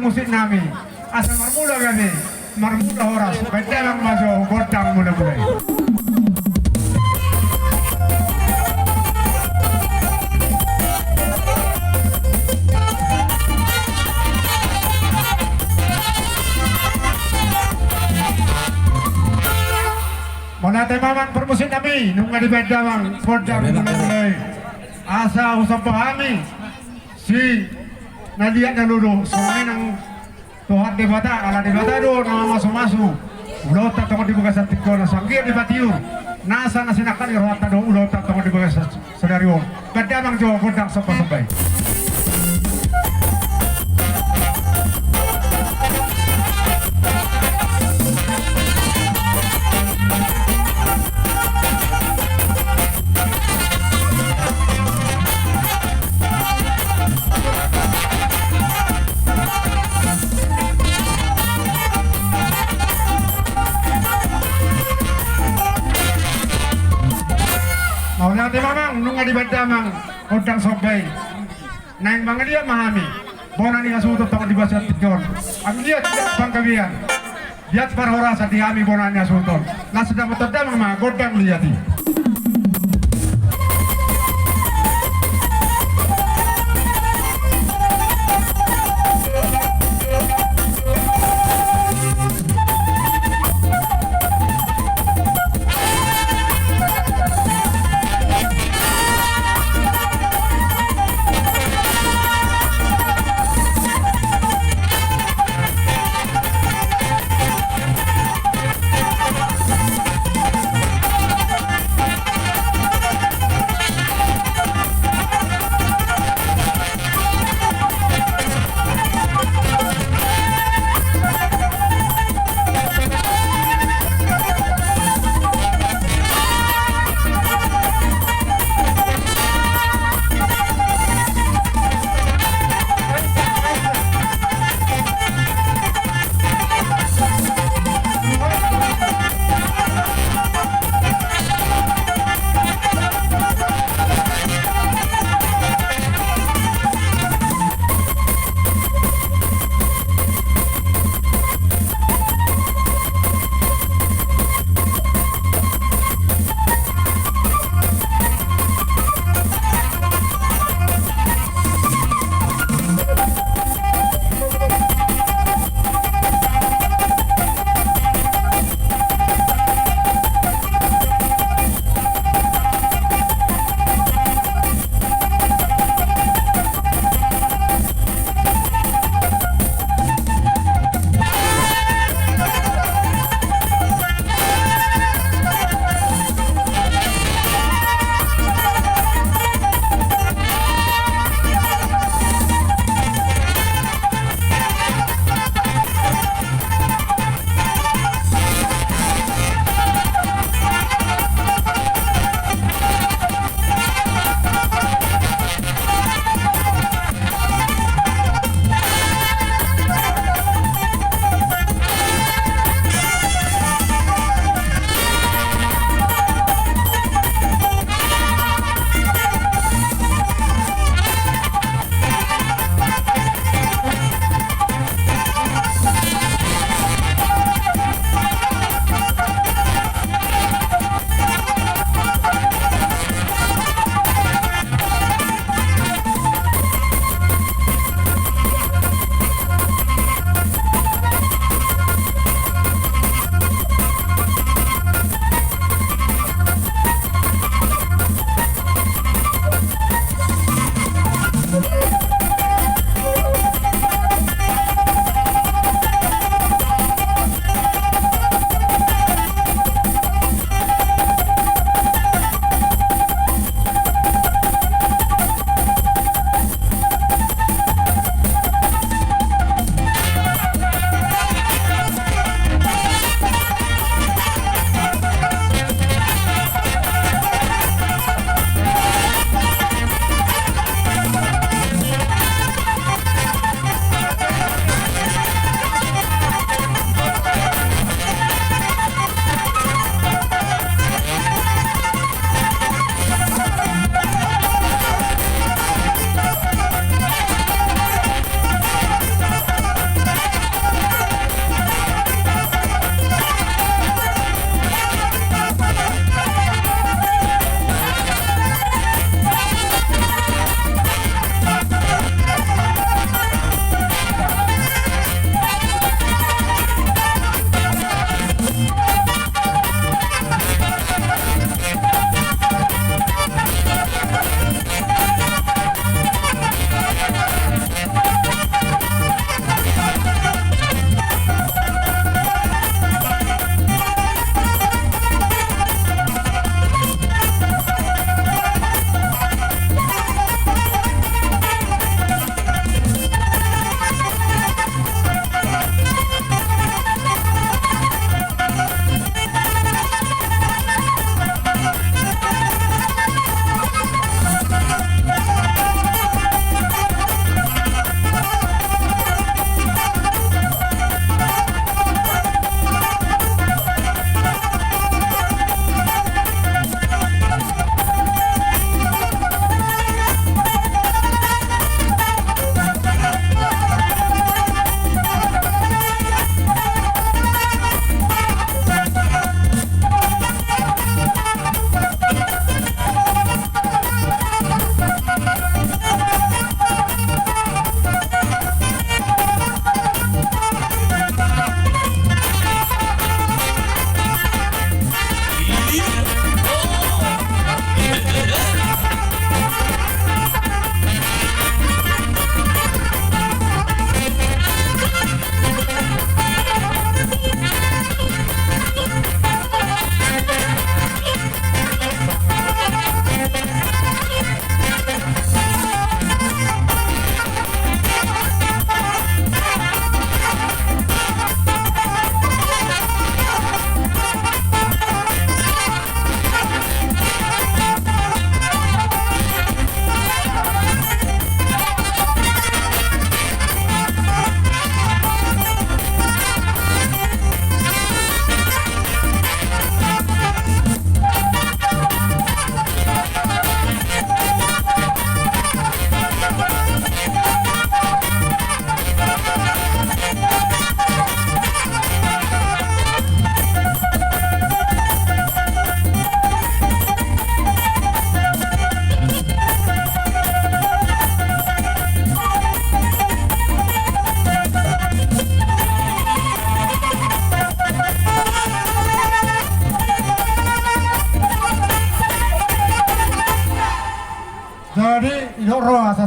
musik nami asal marmula kami marmula horas bedalang masuk godang mulai-mulai. Monate mamang permusik nami nunga di bedamang godang mulai-mulai asa usap pahami si Nadia nalulu soalnya nang Tuhan debata ala debata do nama masuk-masuk ulo tak tong dibuka sa tikko na sanggir di batiu nasa na sinakan irota do ulo tak tong dibuka sa sedario kadamang jo godang sampai Naunate mamang nunga di bedamang godang sampai naing bang dia mahami bona ni asuto tong di basa tikon ang dia tidak pangkawian diat parhorasa di kami bona ni asuto na sedang betodamang ma godang liati.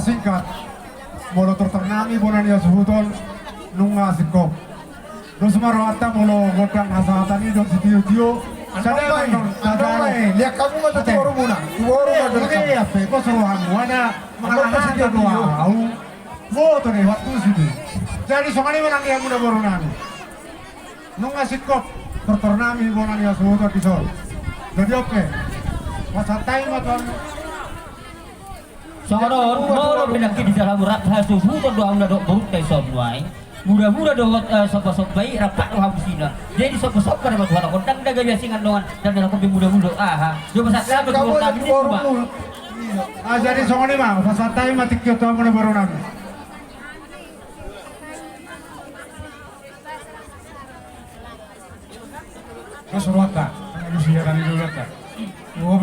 singkat molo terternami bonan ya suhuton nunga sikop dos marwata molo godang hasatan ini dok sitio-tio Andai, lihat kamu nggak tuh orang muna, tuh orang nggak oke ya peko seruhan ada mengalahkan dua au foto nih waktu situ jadi songani menang yang muda borunan nunga sikop terternami bonan ya suhuton kisor jadi oke masa time atau Soalnya kalau pindah di dalam rat hasil hutan doang udah dok buruk kayak somai. Mudah-mudah dong sop-sop bayi rapat lo habisina. Jadi sop-sop pada batu anak kontak dah gaya singan doang dan dalam kopi muda-muda. Dua pasat lama keluar kami ini cuma. Jadi songoni mah masa time mati kyo tuh mana borunan. Kesuruhata, manusia kan itu lihat. Oh,